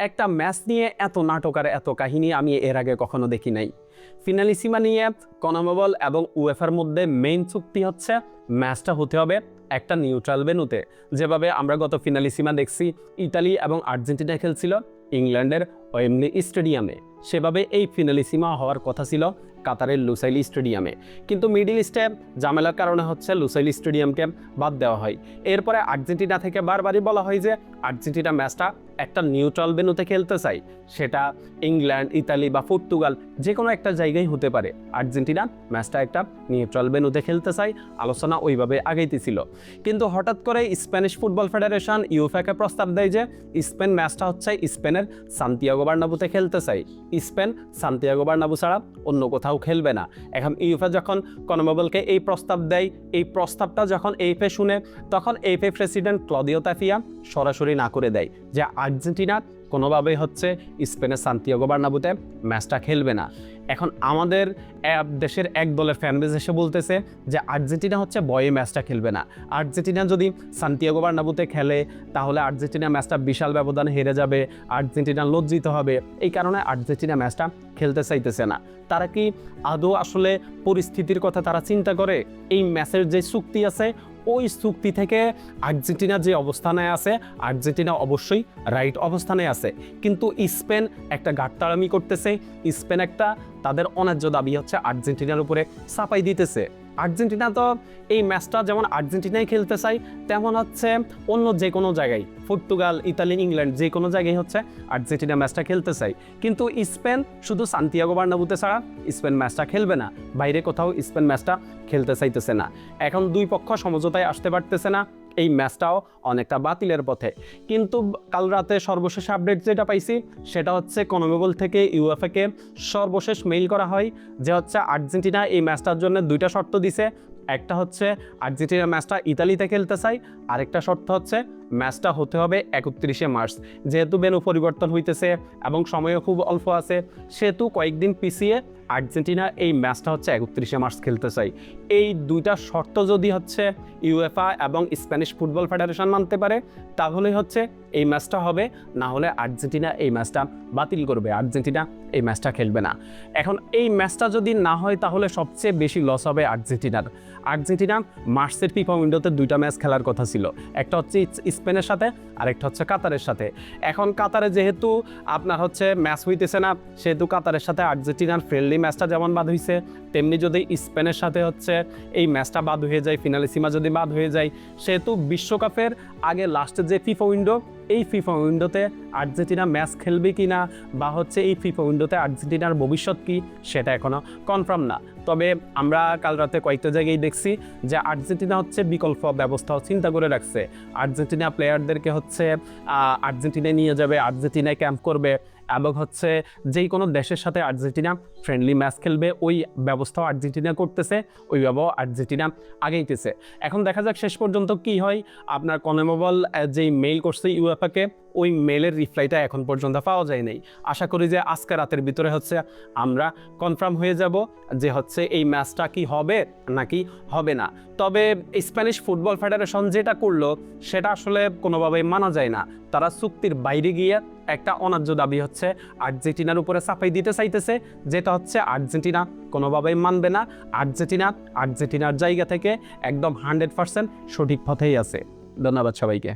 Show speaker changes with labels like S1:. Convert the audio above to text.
S1: একটা ম্যাচ নিয়ে এত নাটক আর এত কাহিনী আমি এর আগে কখনো দেখি নাই। ফিনালিসিমা নিয়ে কনমেবল এবং উয়েফার মধ্যে মেইন চুক্তি হচ্ছে ম্যাচটা হতে হবে একটা নিউট্রাল ভেন্যুতে। যেভাবে আমরা গত ফিনালিসিমা দেখছি ইতালি এবং আর্জেন্টিনা খেলছিল ইংল্যান্ডের ওয়েমব্লি স্টেডিয়ামে, সেভাবে এই ফিনালিসিমা হওয়ার কথা ছিল কাতারের লুসাইল স্টেডিয়ামে। কিন্তু মিডল ইস্টে ঝামেলার কারণে হচ্ছে লুসাইল স্টেডিয়ামকে বাদ দেওয়া হয়। এরপরে আর্জেন্টিনা থেকে বারবারই বলা হয় যে আর্জেন্টিনা ম্যাচটা একটা নিউট্রাল ভেন্যুতে খেলতে চাই, সেটা ইংল্যান্ড, ইতালি বা পর্তুগাল যে কোনো একটা জায়গায় হতে পারে। আর্জেন্টিনা ম্যাচটা একটা নিউট্রাল ভেন্যুতে খেলতে চাই, আলোচনা ওইভাবে আগাইতেছিল। কিন্তু হঠাৎ করে স্প্যানিশ ফুটবল ফেডারেশন ইউএফএকে প্রস্তাব দেয় যে স্পেন ম্যাচটা হচ্ছে স্পেনের সান্তিয়াগো বার্নাব্যুতে খেলতে চাই। স্পেন সান্তিয়াগো বার্নাব্যু ছাড়া অন্য কোথাও খেলবে না। এখন ইউএফএ যখন কনমেবলকে এই প্রস্তাব দেয়, এই প্রস্তাবটা যখন এইফএ শুনে, তখন এইফএ প্রেসিডেন্ট ক্লদিও তাফিয়া সরাসরি না করে দেয় যে আর্জেন্টিনা কোনোভাবেই হচ্ছে স্পেনের সান্তিয়াগো বার্নাব্যুতে ম্যাচটা খেলবে না। এখন আমাদের দেশের এক দলের ফ্যানবেজ এসে বলতেছে যে আর্জেন্টিনা হচ্ছে ভয়ে ম্যাচটা খেলবে না। আর্জেন্টিনা যদি সান্তিয়াগো বার্নাব্যুতে খেলে তাহলে আর্জেন্টিনা ম্যাচটা বিশাল ব্যবধানে হেরে যাবে, আর্জেন্টিনা লজ্জিত হবে, এই কারণে আর্জেন্টিনা ম্যাচটা খেলতে চাইতেছে না। তারা কি আদৌ আসলে পরিস্থিতির কথা তারা চিন্তা করে? এই ম্যাচের যে চুক্তি আছে ওই চুক্তি থেকে আর্জেন্টিনা যে অবস্থানে আছে, আর্জেন্টিনা অবশ্যই রাইট অবস্থানে আছে, কিন্তু স্পেন একটা গাট্টারামি করতেছে। স্পেন একটা তাদের অন্যায্য দাবি হচ্ছে আর্জেন্টিনার উপরে চাপাই দিতেছে। আর্জেন্টিনা তো এই ম্যাচটা যেমন আর্জেন্টিনায় খেলতে চাই, তেমন হচ্ছে অন্য যে কোনো জায়গায় পর্তুগাল, ইতালি, ইংল্যান্ড যে কোনো জায়গায় হচ্ছে আর্জেন্টিনা ম্যাচটা খেলতে চাই। কিন্তু স্পেন শুধু সান্তিয়াগো বার্নাব্যুতে ছাড়া স্পেন ম্যাচটা খেলবে না, বাইরে কোথাও স্পেন ম্যাচটা খেলতে চাইতেছে না। এখন দুই পক্ষ সমঝোতায় আসতে পারতেছে না, এই ম্যাচটাও অনেকটা বাতিলের পথে। কিন্তু কাল রাতে সর্বশেষ আপডেট যেটা পাইছি সেটা হচ্ছে কনমেবল থেকে ইউএফএকে সর্বশেষ মেইল করা হয় যে হচ্ছে আর্জেন্টিনা এই ম্যাচটার জন্য দুইটা শর্ত দিছে। একটা হচ্ছে আর্জেন্টিনা ম্যাচটা ইতালিতে খেলতে চাই, আরেকটা শর্ত হচ্ছে ম্যাচটা হতে হবে 31শে মার্চ। যেহেতু ভেন্যু পরিবর্তন হইতেছে এবং সময়ও খুব অল্প আছে, সেহেতু কয়েকদিন পিছিয়ে আর্জেন্টিনা এই ম্যাচটা হচ্ছে 31শে মার্চ খেলতে চাই। এই দুইটা শর্ত যদি হচ্ছে ইউএফএ এবং স্প্যানিশ ফুটবল ফেডারেশন মানতে পারে তাহলেই হচ্ছে এই ম্যাচটা হবে, না হলে আর্জেন্টিনা এই ম্যাচটা বাতিল করবে, আর্জেন্টিনা এই ম্যাচটা খেলবে না। এখন এই ম্যাচটা যদি না হয় তাহলে সবচেয়ে বেশি লস হবে আর্জেন্টিনার। আর্জেন্টিনা মার্চের ফিফা উইন্ডোতে দুইটা ম্যাচ খেলার কথা ছিল, একটা হচ্ছে স্পেনের সাথে আরেকটা হচ্ছে কাতারের সাথে। এখন কাতারে যেহেতু আপনার হচ্ছে ম্যাচ হইতেছে না, সেহেতু কাতারের সাথে আর্জেন্টিনার ফ্রেন্ডলি ম্যাচটা যেমন বাদ হয়েছে, তেমনি যদি স্পেনের সাথে হচ্ছে এই ম্যাচটা বাদ হয়ে যায়, ফিনালিসিমা যদি বাদ হয়ে যায়, সেহেতু বিশ্বকাপের আগে লাস্টের যে ফিফা উইন্ডো, এই ফিফা উইন্ডোতে আর্জেন্টিনা ম্যাচ খেলবে কি না, বা হচ্ছে এই ফিফা উইন্ডোতে আর্জেন্টিনার ভবিষ্যৎ কি, সেটা এখনও কনফার্ম না। তবে আমরা কাল রাতে কয়েকটা জায়গায় দেখছি যে আর্জেন্টিনা হচ্ছে বিকল্প ব্যবস্থাও চিন্তা করে রাখছে। আর্জেন্টিনা প্লেয়ারদেরকে হচ্ছে আর্জেন্টিনায় নিয়ে যাবে, আর্জেন্টিনায় ক্যাম্প করবে, এবং হচ্ছে যেই কোনো দেশের সাথে আর্জেন্টিনা ফ্রেন্ডলি ম্যাচ খেলবে ওই ব্যবস্থাও আর্জেন্টিনা করতেছে, ওইভাবেও আর্জেন্টিনা আগেইতেছে। এখন দেখা যাক শেষ পর্যন্ত কি হয়। আপনার কনমেবল যেই মেইল করছে ইউএফএকে, ওই মেইলের রিপ্লাইটা এখন পর্যন্ত পাওয়া যায় নাই। আশা করি যে আজকে রাতের ভিতরে হচ্ছে আমরা কনফার্ম হয়ে যাব যে হচ্ছে এই ম্যাচটা কি হবে নাকি হবে না। তবে স্প্যানিশ ফুটবল ফেডারেশন যেটা করলো সেটা আসলে কোনোভাবেই মানা যায় না। তারা চুক্তির বাইরে গিয়ে একটা অন্যায্য দাবি হচ্ছে আর্জেন্টিনার উপরে চাপাই দিতে চাইতেছে, যেটা হচ্ছে আর্জেন্টিনা কোনোভাবেই মানবে না। আর্জেন্টিনার জায়গা থেকে একদম 100% সঠিক পথেই আছে। ধন্যবাদ সবাইকে।